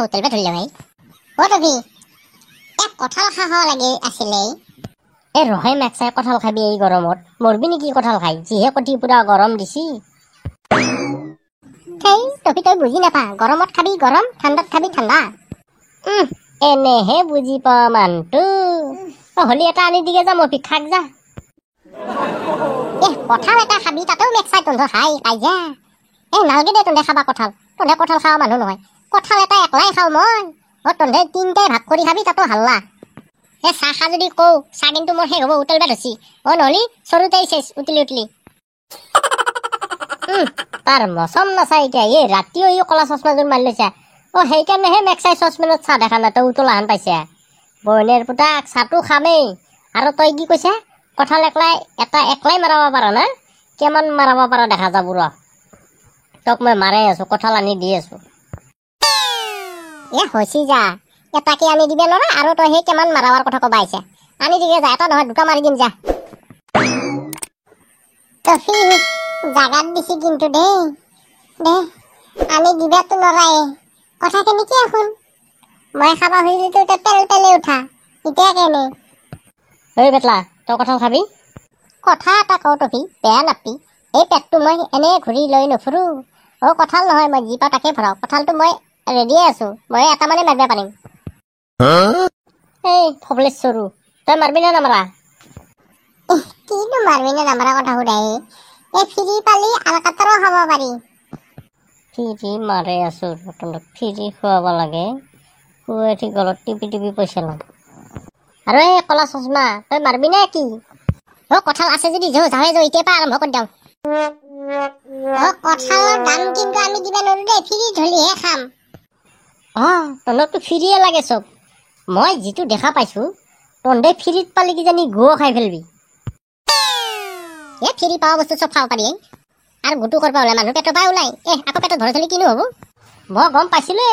hotel pay ধৰিলে ভাই অ তবি এক কঁঠাল খাব লাগে আছিলে এ ৰহে মেক্সাই কঁঠাল খাবি এই গৰমত মৰবি নেকি কঁঠাল খাই যিহে কটি পুৰা গৰম দিছি সেই তবি তই বুজি নাপা গৰমত খাবি গৰম ঠাণ্ডাত খাবি ঠাণ্ডা এনেহে বুজি পাওঁ মানটো হলি এটা আনি দিগে যা মই খাক যা কঁঠাল এটা খাবি তাতেও মেক্সাই তন্ধ খাই কাইজা নালগে দে তন্ধে খাবা কঁঠাল তন্ধে কঁঠাল খাৱা মানুহ নহয় কঁঠাল এটা একলাই খাওঁ মই তন্ধে তিনটাই ভাগ কৰি খাবি তাতো হাল্লা চাহ খা যদি কওঁ চাহ কিন্তু মোৰ শেষ হ'ব উতলিব ধৰছি নহলি চৰুতেই চেচ উতলি তাৰ মচম নাচাই এতিয়া ৰাতিও কলা চচমাযোৰ মাৰি লৈছা সেইকাৰণেহে মেক্সাই চচমেনত চাহ দেখা নাই তই উতলাহান পাইছা বইনেৰ পুতাক চাহটো খামেই আৰু তই কি কৈছা কঁঠাল একলাই মাৰাব পাৰা না কিমান মাৰাব পাৰা দেখা যাব ৰ তোক মই মাৰাই আছো কঁঠাল আনি দি আছো হৈছি যা এটাকে আনি দিবে নৰা আৰু তই সেই কিমান মাৰাবাৰ কথা কবা আহিছা আনি দিগে যা এটা নহয় দুটা মাৰি দিম যা তফি জাগাত দিছি কিন্তু দে আনি দিবাতো নৰাই কথা কেনেকে এখন মই খাবা হইলিতো তেলে উঠা এতিয়া কেনে ঐ বেটলা তই কঁঠাল খাবি কথা এটা কওঁ তফি বেয়া নাপি এই পেটটো মই এনে ঘূৰি লৈ নুফুৰো কঁঠাল নহয় মই যি পাওঁ তাকে ভৰাওঁ কঁঠালটো মই ৰেডিয়ে আছো মই এটা মানে মাৰিব পাৰিম এই ফবলেশ্বৰো তই মাৰবি নে নামাৰা কিনো মাৰবি নে নামাৰা কথা সুধাই এই ফিৰি পালি আলকাটাৰো খাব পাৰি ফিৰি মাৰে আছো ফিৰি খুৱাব লাগে খুৱাই ঠিক গলত টিপি পইচা লওঁ আৰু এই কলা চচমা তই মাৰবি নে কি কঁঠাল আছে যদি যাৱে এতিয়াৰ পৰা আৰম্ভ কৰি দিওঁ কঁঠালৰ দাম কিন্তু আমি দিবা নোৱাৰো দেই ফিৰি ধলিহে খাম তহঁতকতো ফিৰিয়ে লাগে চব মই যিটো দেখা পাইছো তহঁতে ফিৰিত পালি কিজানি গুও খাই ফেলবি ফিৰি পাৱা বস্তু চব খাব পাৰি আৰু গুটো কৰবা ওলাই মানুহ পেটৰ পৰা ওলাই আকৌ পেটত ধৰি থলি কিনো হ'ব মই গম পাইছিলো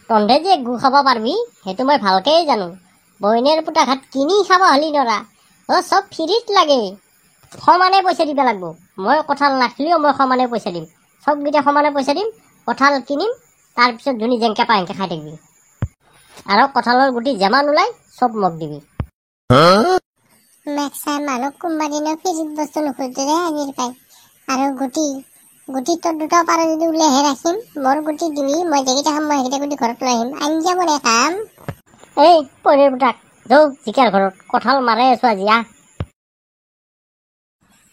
তহঁতে যে গু খাব পাৰবি সেইটো মই ভালকেই জানো বইনেৰ পুতা ঘাট কিনি খাব হলি নৰা চব ফিৰিত লাগে সমানে পইচা দিব লাগব মই কঁঠাল নাখিলেও মই সমানে পইচা দিম চবকেইটা সমানে পইচা দিম কঁঠাল কিনিম তাৰপিছত ধুনি যেনকে পা সেনকে খাই থাকিবি আৰু কঁঠালৰ গুটি যেমান ওলাই চব মোক দিবি মেক্সাই মানুহ কোনোবা দিনা ফিৰিত বস্তু নুখুজে আজিৰ পাই আৰু গুটি তোৰ দুটা পাৰ যদি উলিয়াইহে ৰাখিম মোৰ গুটি দিবি মই যেকেইটা খাম মই সেইকেইটা গুটি ঘৰত লৈ আহিম আঞ্জা বনাই খাম এই পনীৰ পুতাক যাওঁ জিকাৰ ঘৰত কঁঠাল মাৰে আছো আজি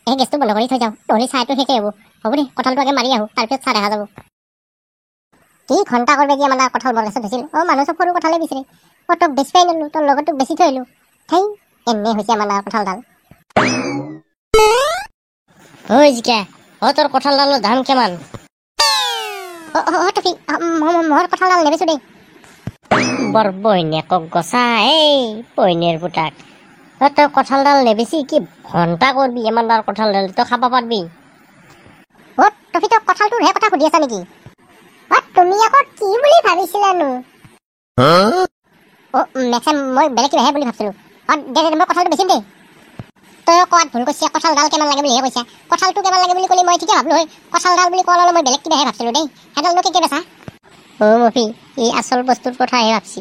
এই গেছটো বন্ধ কৰি থৈ যাওঁ নহ'লে চাহটো শেষে হ'ব দে কঁঠালটো আগে মাৰি আহোঁ তাৰপিছত চাহ দেখা যাব কি ঘণ্টা কৰবে কি আমাৰ কঁঠাল বৰ গেছত হৈছিল মানুহ চব সৰু কঁঠালে বিচাৰে তোক বেছি পাই নলো তোৰ লগত তোক বেছি থৈ আহিলোঁ থেই এনে হৈছে আমাৰ কঁঠালডাল জিকা তোৰ কঁঠালডালৰ দাম কিমান মোৰ কঁঠালডাল নেবেছো দেই বৰ বইনীয়েকক গছা এই বইনীৰ পুতাক তই কঁঠালডাল নেবেছি কি ঘণ্টা কৰবি ইমানডাল কঁঠালডাল তই খাব পাৰবি তই কঁঠালটোৰ হে কথা সুধি আছা নেকি তুমি আকৌ কি বুলি ভাবিছিলানো মেক্সাই মই বেলেগ কিবাহে বুলি ভাবছিলো দে মই কঁঠালটো বেচিম দেই তই কোৱাত ভুল কৈছা কঁঠালডাল কিমান লাগে বুলিহে কৈছা কঁঠালটো কিমান লাগে বুলি ক'লে মই ঠিকে ভাবলো হয় কঁঠালডাল বুলি কোৱা ল'লে মই বেলেগ কিবাহে ভাবছিলো দেই সেইডালনো কেতিয়া বেচা মফি ই আচল বস্তুৰ কথাহে ভাবছি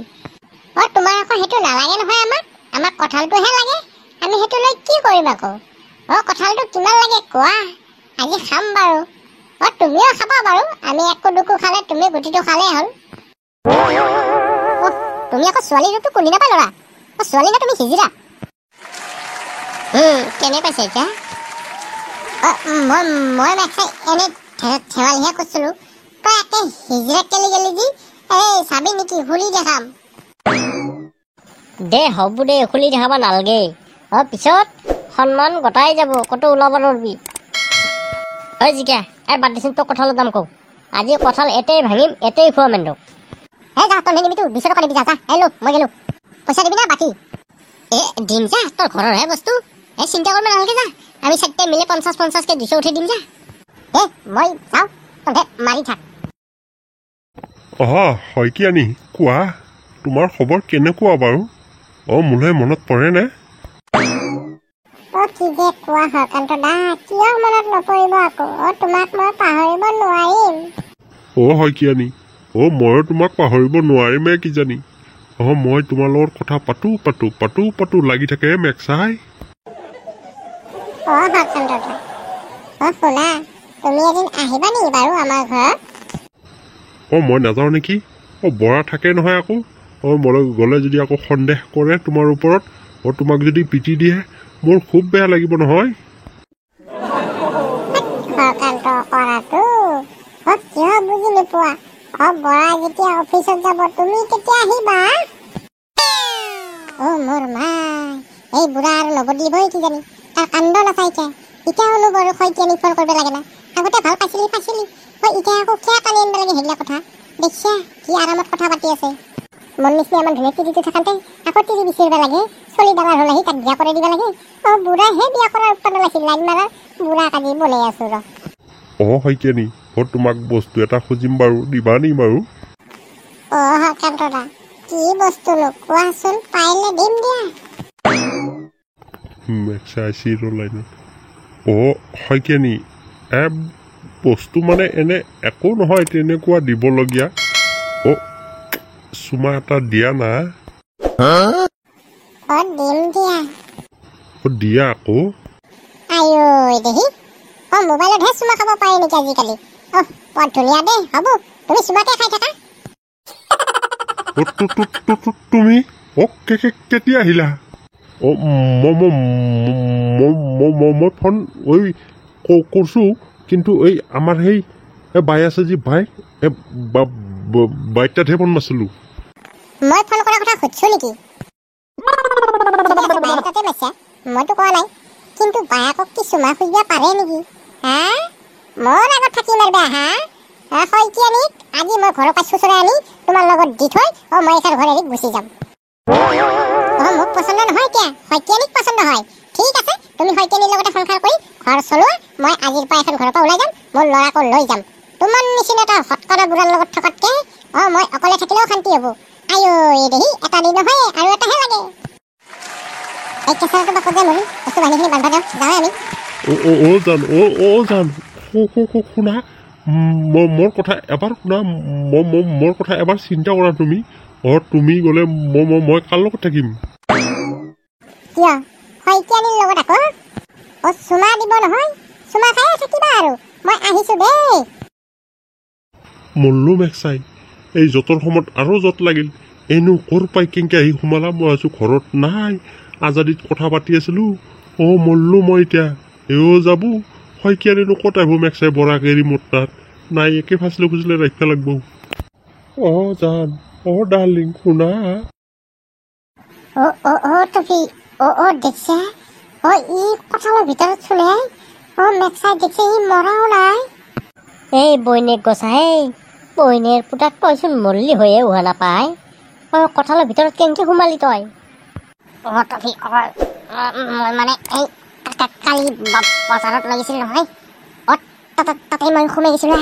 তোমাৰ আকৌ সেইটো নালাগে নহয় আমাক কঁঠালটোহে লাগে আমি সেইটো লৈ কি কৰিম আকৌ কঁঠালটো কিমান লাগে কোৱা আজি খাম বাৰু তুমিও খাবা বাৰু আমি একো দুকো খালে তুমি গুটিটো খালেই হ'ল তুমি আকৌ ছোৱালীটো কোনদিনা পাই ল'ৰা ছোৱালী না তুমি সিজিৰা কেনে পাইছে এতিয়া মই মেক্সাই এনে ধেমালিহে কৈছিলো তই একে হিজিৰা কেলি গেলি যি চাবি নেকি খুলি দেখাম দে হ'ব দে খুলি দেখাব নালগে পিছত সন্মান গতাই যাব ক'তো ওলাব নোৱাৰবি জিকা বাদ দিচোন তোক কঁঠালৰ দাম কওঁ আজি কঁঠাল এতেই ভাঙিম এতেই খোৱা মেন্দক যা তই নিদিবি 200 টকা দিবি যা মই গেলো পইচা দিবি না বাকী দিম যা তোৰ ঘৰৰহে বস্তু চিন্তা কৰিব নালাগে যা আমি চাৰিটাই মিলি 50-50কে 200 উঠাই দিম যা মই যাওঁ তহঁতে মাৰি থাক হয় কি আনি কোৱা তোমাৰ খবৰ কেনেকুৱা বাৰু মোলৈ মনত পৰে নে কি যে কোৱা হকান্ত দা কিয় মনত নপৰিব আকৌ তোমাক মই পাহৰিব নোৱাৰিম হয় কি আনি ময়ো তোমাক পাহৰিব নোৱাৰিমে কিজানি মই তোমাৰ লগত কথা পাতো লাগি থাকে মেক্সাই হৰচন্দ্ৰ দা শুনা তুমি এদিন আহিবা নেকি বাৰু আমাৰ ঘৰত মই নাযাওঁ নেকি বৰা থাকে নহয় আকৌ মই গ'লে যদি আকৌ সন্দেহ কৰে তোমাৰ ওপৰত তোমাক যদি পিটি দিয়ে মোৰ খুব বেয়া লাগিব নহয় হৰকান্ত কৰাটো কিয় বুজি নোপোৱা বৰা যেতিয়া অফিচত যাব তুমি কেতিয়া আহিবা মোৰ মা এই বুঢ়া আৰু নবদলিবই কিজানি তাৰ কাণ্ড নাচাইছে এতিয়াওনো বাৰু শইকীয়ানী ফোন কৰিব লাগে না আগতে ভাল পাইছিলি এতিয়া আকৌ কিয় কালি আনিব লাগে সেইবিলাক কথা দেখিছা কি আৰামত কথা পাতি আছে মন নিচিনা ইমান ধুনীয়া তিৰিটো থাকোঁতে আকৌ তিৰি বিচাৰিব লাগে চলি ডাঙৰ হ'ল আহি তাক বিয়া কৰাই দিব লাগে বুঢ়াহে বিয়া কৰাৰ উৎপাদন আছিল লাইন মাৰাৰ বুঢ়া কাজি বনাই আছো শইকীয়ানী তোমাক বস্তু এটা খুজিম বাৰু দিবা নি বাৰু হৰকান্ত দা কি বস্তুনো কোৱাচোন পাৰিলে দিম দিয়া শইকীয়ানী বস্তু মানে এনে একো নহয় তেনেকুৱা দিবলগীয়া চুমা এটা দিয়া না দিম দিয়া দিয়া আকৌ দেহি মোবাইলতহে চুমা খাব পাৰি নেকি আজিকালি বৰ ধুনীয়া দেই হ'ব তুমি চুমাকে খাই থাকা তুমি কেতিয়া আহিলা মই ফোন কৰিছো কিন্তু এই আমাৰ সেই বাই আছে যি বাই বাইক তাতহে ফোন নাছিলো মই ফোন কৰাৰ কথা সুধিছো নেকি মইতো কোৱা নাই কিন্তু বায়েকক কি চুমা খুজিব পাৰে নেকি মোৰ আগত থাকি মাৰিবা শইকীয়ানীক আজি মই ঘৰৰ পৰা চুচৰাই আনি তোমাৰ লগত দি থৈ মই এখন ঘৰ এৰি গুচি যাম মোক পচন্দ নহয় কিয় শইকীয়ানীক পচন্দ হয় ঠিক আছে তুমি শইকীয়ানীৰ লগতে সংসাৰ কৰি ঘৰ চলোৱা মই আজিৰ পৰা এখন ঘৰৰ পৰা ওলাই যাম মোৰ ল'ৰাকো লৈ যাম তোমাৰ নিচিনা এটা হতকৰা বুঢ়াৰ লগত থকাতকে মই অকলে থাকিলেও শান্তি হ'ব দেহি এটা দিন নহয় আৰু এটাহে লাগে এই কেঁচাটো বাকত যে মৰি বস্তু বাহিনীখিনি বান্ধা যাওঁ আমি জান শুনা মোৰ কথা এবাৰ শুনা মোৰ কথা এবাৰ চিন্তা কৰা তুমি তুমি গ'লে মই কাৰ লগত থাকিম কিয় শইকীয়ানীৰ লগত আকৌ চুমা দিব নহয় চুমা খাই থাকিবা আৰু মই আহিছো দেই মল্লো মেক্সাই এই য'তৰ সময়ত আৰু য'ত লাগিল এনো ক'ৰ পাই কেনেকৈ আহি সোমালা মই আছো ঘৰত নাই আজাদিত কথা পাতি আছিলো মল্লো মই এতিয়া যাব শইকীয়ানীনো ক'ত আহিব মেক্সাই বৰাক এৰি মোৰ তাত নাই একে ফাচলে ফুচলে ৰাখিব লাগিব জান ডাৰ্লিং শুনা তুমি দেখিছা ই কঁঠালৰ ভিতৰত চুলে মেক্সাই দেখিছে ই মৰাও নাই এই বৈনেক গছা বৈনেৰ পুতাক তইচোন মৰলি হৈয়ে হোৱা নাপায় কঁঠালৰ ভিতৰত কেনেকৈ সোমালি তই মানে এই কালি বজাৰত লাগিছিল নহয় তাতে মই সোমাই গৈছিলোঁ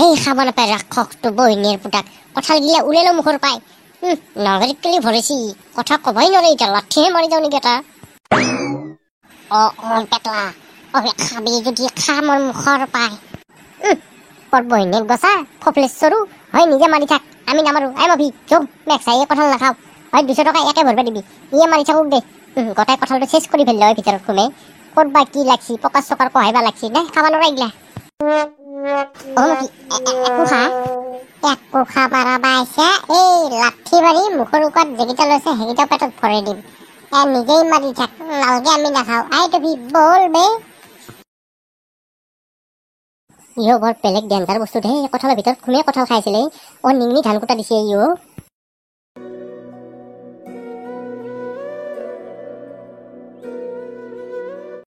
এই খাব নাপায় ৰাক্ষসটো বৈনীৰ পুতাক কঁঠাল গিলা ওলালো মুখৰ পাই নগৰীত কেলি ভৰিছি কথা ক'বই নোৱাৰে এতিয়া লাঠিহে মাৰি যাওঁ নেকি এটা পেটলা খাবি যদি খা মোৰ মুখৰ পাই বৈনীক গছা ফফলেশ্বৰো হয় নিজে মাৰি থাক আমি নামাৰো মাভি যোগ মেক্সাই কঁঠাল নাখাওঁ হয় 200 টকা একে ভৰিব দিবি ইয়ে মাৰি থাকক দে গোটাই কঁঠালটো চেচ কৰি ফেলিলে হয় ভিতৰত সোমে ক'ত বা কি লাগছি পকাৰ চকাৰ কহাইবা লাগছি দে খাব নোৱাৰা এইগিলা একো খা পাৰা পাইছা এই লাঠি মাৰি মুখৰ ওপৰত যেকেইটা লৈছে সেইকেইটা পেটত ভৰাই দিম নিজেই মাৰি থাক নালগে আমি নাখাওঁ তুমি বল বে ইও বৰ বেলেগ ডেঞ্জাৰ বস্তু দেই কঁঠালৰ ভিতৰত কোনে কঁঠাল খাইছিলে নিঙনি ধান কুটা দিছে ইও